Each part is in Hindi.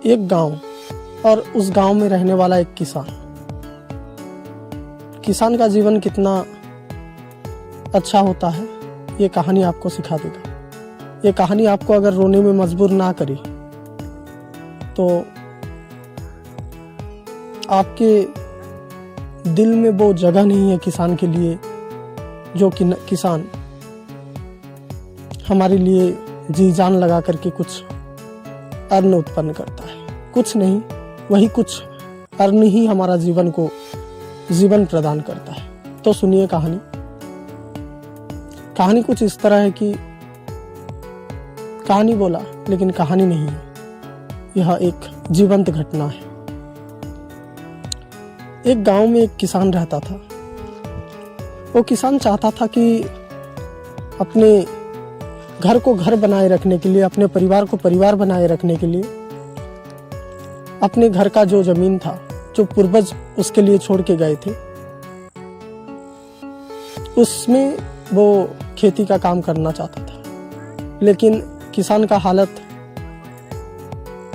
एक गांव और उस गांव में रहने वाला एक किसान का जीवन कितना अच्छा होता है, ये कहानी आपको सिखा देगा। ये कहानी आपको अगर रोने में मजबूर ना करे तो आपके दिल में वो जगह नहीं है किसान के लिए, जो कि किसान हमारे लिए जी जान लगा करके कुछ अन्न उत्पन्न करता है। कुछ नहीं, वही कुछ अन्न ही हमारा जीवन को जीवन प्रदान करता है। तो सुनिए कहानी कुछ इस तरह है कि कहानी बोला लेकिन कहानी नहीं है, यह एक जीवंत घटना है। एक गांव में एक किसान रहता था। वो किसान चाहता था कि अपने घर को घर बनाए रखने के लिए, अपने परिवार को परिवार बनाए रखने के लिए, अपने घर का जो जमीन था, जो पूर्वज उसके लिए छोड़ के गए थे, उसमें वो खेती का काम करना चाहता था। लेकिन किसान का हालत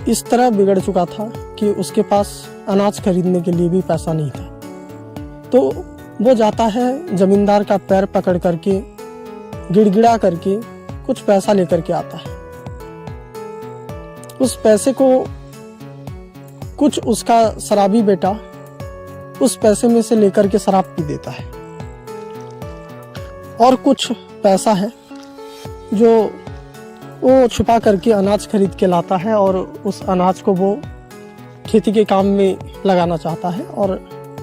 इस तरह बिगड़ चुका था कि उसके पास अनाज खरीदने के लिए भी पैसा नहीं था। तो वो जाता है, जमींदार का पैर पकड़ करके, गिड़गिड़ा करके कुछ पैसा लेकर के आता है। उस पैसे को कुछ उसका शराबी बेटा उस पैसे में से लेकर के शराब पी देता है, और कुछ पैसा है जो वो छुपा करके अनाज खरीद के लाता है, और उस अनाज को वो खेती के काम में लगाना चाहता है और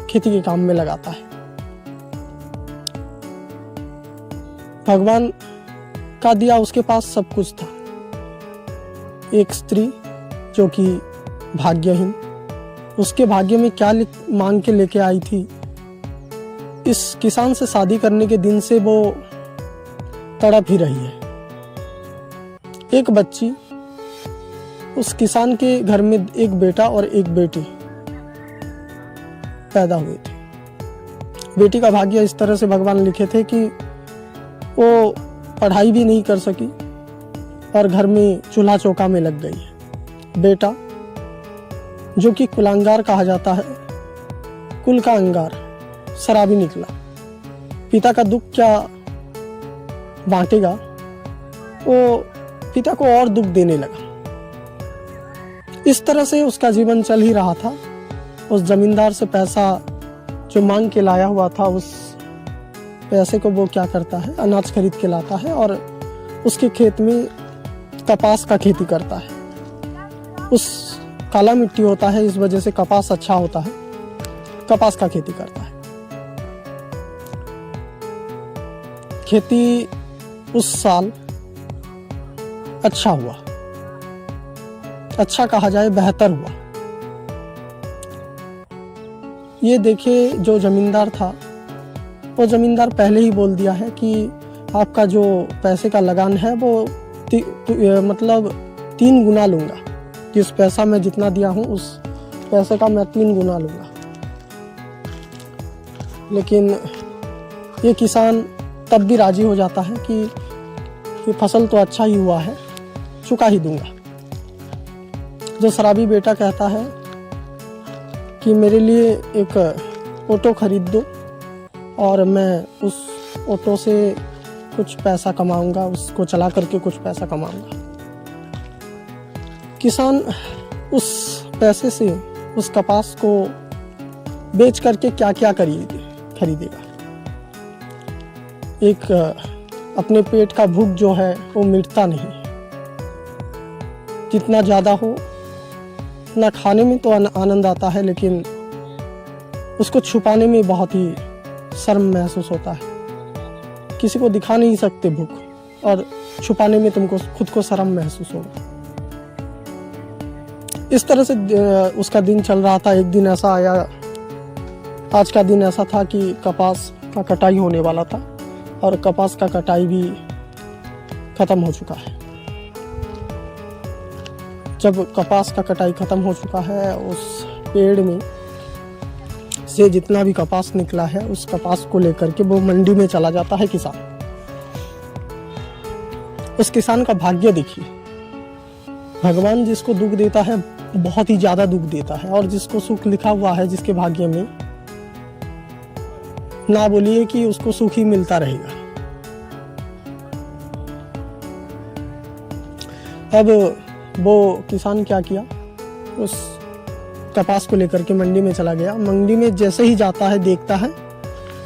खेती के काम में लगाता है। भगवान का दिया उसके पास सब कुछ था। एक स्त्री जो कि भाग्यहीन, उसके भाग्य में क्या मांग के लेके आई थी, इस किसान से शादी करने के दिन से वो तड़प ही रही है। एक बच्ची, उस किसान के घर में एक बेटा और एक बेटी पैदा हुए थे। बेटी का भाग्य इस तरह से भगवान लिखे थे कि वो पढ़ाई भी नहीं कर सकी और घर में चूल्हा चौका में लग गई है। बेटा जो कि कुलांगार कहा जाता है, कुल का अंगार, शराबी निकला। पिता का दुख क्या बांटेगा, वो पिता को और दुख देने लगा। इस तरह से उसका जीवन चल ही रहा था। उस जमींदार से पैसा जो मांग के लाया हुआ था, उस पैसे को वो क्या करता है, अनाज खरीद के लाता है और उसके खेत में कपास का खेती करता है। उस काला मिट्टी होता है, इस वजह से कपास अच्छा होता है, कपास का खेती करता है। खेती उस साल अच्छा हुआ, अच्छा कहा जाए बेहतर हुआ। ये देखे जो जमींदार था, वो जमींदार पहले ही बोल दिया है कि आपका जो पैसे का लगान है वो मतलब 3 गुना लूंगा। जिस पैसा मैं जितना दिया हूँ उस पैसे का मैं 3 गुना लूंगा। लेकिन ये किसान तब भी राजी हो जाता है कि फसल तो अच्छा ही हुआ है, चुका ही दूंगा। जो शराबी बेटा कहता है कि मेरे लिए एक ऑटो खरीद दो और मैं उस ऑटो से कुछ पैसा कमाऊंगा, उसको चला करके कुछ पैसा कमाऊंगा। किसान उस पैसे से उस कपास को बेच करके क्या क्या खरीदेगा। एक अपने पेट का भूख जो है वो मिटता नहीं। जितना ज़्यादा हो उतना खाने में तो आनंद आता है, लेकिन उसको छुपाने में बहुत ही शर्म महसूस होता है। किसी को दिखा नहीं सकते भूख, और छुपाने में तुमको खुद को शर्म महसूस होगा। इस तरह से उसका दिन चल रहा था। एक दिन ऐसा आया, आज का दिन ऐसा था कि कपास का कटाई होने वाला था और कपास का कटाई भी खत्म हो चुका है। जब कपास का कटाई खत्म हो चुका है, उस पेड़ में से जितना भी कपास निकला है, उस कपास को लेकर के वो मंडी में चला जाता है किसान। उस किसान का भाग्य देखिए, भगवान जिसको दुख देता है बहुत ही ज़्यादा दुख देता है। और जिसको सुख लिखा हुआ है, जिसके भाग्य में, ना बोलिए कि उसको सुख ही मिलता रहेगा। अब वो किसान क्या किया, उस कपास को लेकर के मंडी में चला गया। मंडी में जैसे ही जाता है, देखता है,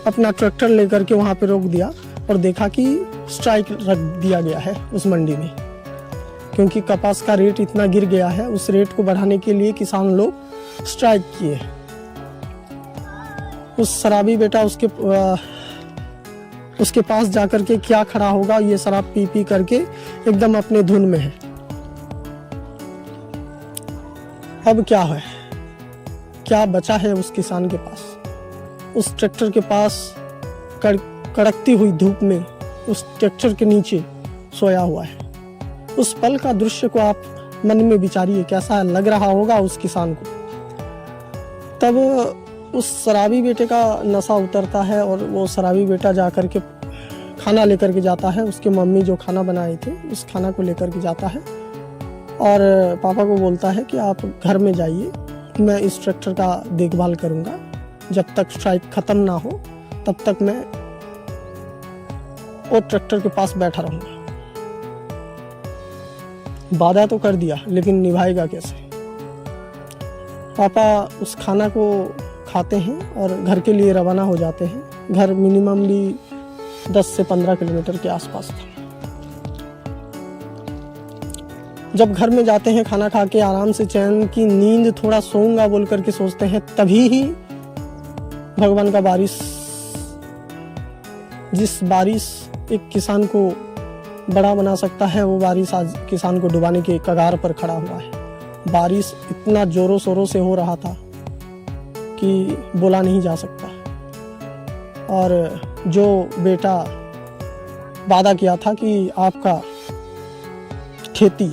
अपना ट्रैक्टर लेकर के वहाँ पे रोक दिया और देखा कि स्ट्राइक रख दिया गया है उस मंडी में, क्योंकि कपास का रेट इतना गिर गया है। उस रेट को बढ़ाने के लिए किसान लोग स्ट्राइक किए। उस शराबी बेटा उसके पास जाकर के क्या खड़ा होगा, ये शराब पी पी करके एकदम अपने धुन में है। अब क्या है, क्या बचा है उस किसान के पास? उस ट्रैक्टर के पास कड़कती हुई धूप में उस ट्रैक्टर के नीचे सोया हुआ है। उस पल का दृश्य को आप मन में विचारिए, कैसा लग रहा होगा उस किसान को। तब उस शराबी बेटे का नशा उतरता है और वो शराबी बेटा जाकर के खाना लेकर के जाता है। उसके मम्मी जो खाना बनाए थे, उस खाना को लेकर के जाता है और पापा को बोलता है कि आप घर में जाइए, मैं इस ट्रैक्टर का देखभाल करूंगा, जब तक स्ट्राइक खत्म ना हो तब तक मैं वो ट्रैक्टर के पास बैठा रहूंगा। वादा तो कर दिया, लेकिन निभाएगा कैसे? पापा उस खाना को खाते हैं और घर के लिए रवाना हो जाते हैं। घर मिनिमम भी 10 से 15 किलोमीटर के आसपास था। जब घर में जाते हैं, खाना खा के आराम से चैन की नींद, थोड़ा सोऊंगा बोल करके सोचते हैं, तभी ही भगवान का बारिश, जिस बारिश एक किसान को बड़ा बना सकता है, वो बारिश आज किसान को डुबाने के कगार पर खड़ा हुआ है। बारिश इतना जोरों शोरों से हो रहा था कि बोला नहीं जा सकता। और जो बेटा वादा किया था कि आपका खेती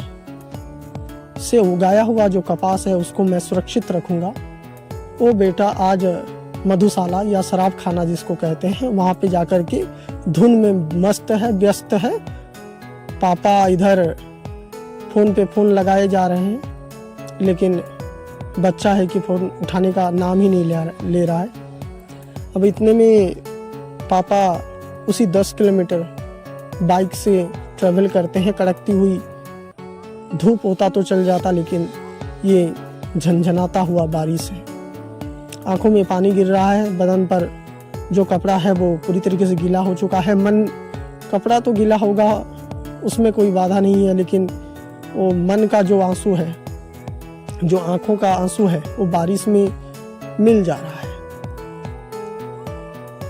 से उगाया हुआ जो कपास है उसको मैं सुरक्षित रखूंगा, वो बेटा आज मधुशाला या शराब खाना जिसको कहते हैं, वहाँ पे जाकर के धुन में मस्त है, व्यस्त है। पापा इधर फ़ोन पे फ़ोन लगाए जा रहे हैं, लेकिन बच्चा है कि फ़ोन उठाने का नाम ही नहीं ले रहा है। अब इतने में पापा उसी 10 किलोमीटर बाइक से ट्रैवल करते हैं। कड़कती हुई धूप होता तो चल जाता, लेकिन ये झनझनाता हुआ बारिश है। आंखों में पानी गिर रहा है, बदन पर जो कपड़ा है वो पूरी तरीके से गीला हो चुका है। कपड़ा तो गीला होगा, उसमें कोई बाधा नहीं है, लेकिन वो मन का जो आंसू है, जो आंखों का आंसू है, वो बारिश में मिल जा रहा है।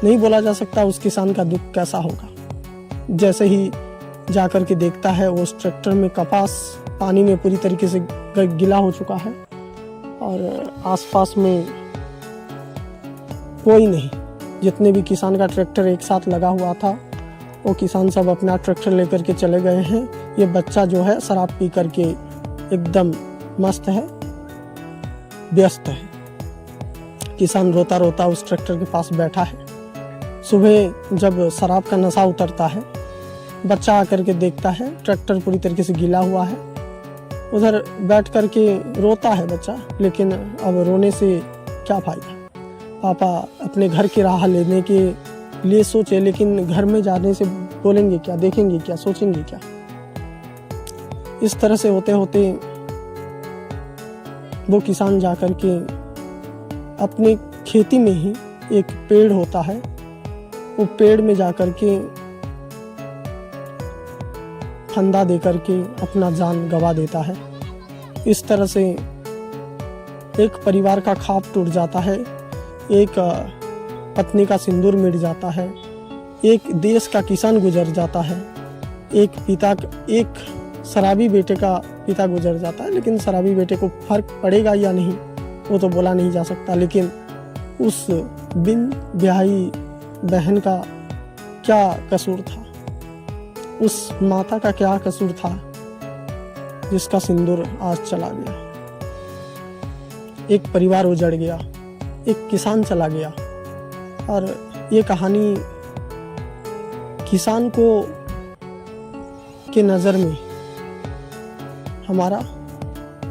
नहीं बोला जा सकता उस किसान का दुख कैसा होगा। जैसे ही जाकर के देखता है, उस ट्रैक्टर में कपास पानी में पूरी तरीके से गीला हो चुका है और आसपास में कोई नहीं। जितने भी किसान का ट्रैक्टर एक साथ लगा हुआ था, वो किसान सब अपना ट्रैक्टर लेकर के चले गए हैं। ये बच्चा जो है शराब पी करके एकदम मस्त है, व्यस्त है। किसान रोता रोता उस ट्रैक्टर के पास बैठा है। सुबह जब शराब का नशा उतरता है, बच्चा आकर के देखता है ट्रैक्टर पूरी तरीके से गीला हुआ है। उधर बैठ करके रोता है बच्चा, लेकिन अब रोने से क्या फायदा। पापा अपने घर की राह लेने के लिए सोचे, लेकिन घर में जाने से बोलेंगे क्या, देखेंगे क्या, सोचेंगे क्या। इस तरह से होते होते वो किसान जाकर के अपने खेती में ही एक पेड़ होता है, वो पेड़ में जाकर के फंदा दे करके अपना जान गंवा देता है। इस तरह से एक परिवार का ख्वाब टूट जाता है, एक पत्नी का सिंदूर मिट जाता है, एक देश का किसान गुजर जाता है, एक शराबी बेटे का पिता गुजर जाता है। लेकिन शराबी बेटे को फर्क पड़ेगा या नहीं, वो तो बोला नहीं जा सकता। लेकिन उस बिन ब्याही बहन का क्या कसूर था, उस माता का क्या कसूर था जिसका सिंदूर आज चला गया। एक परिवार उजड़ गया, एक किसान चला गया। और ये कहानी किसान को के नज़र में हमारा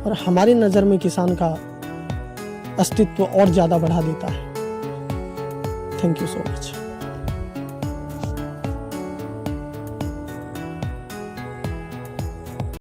और हमारी नज़र में किसान का अस्तित्व और ज़्यादा बढ़ा देता है। Thank you so much.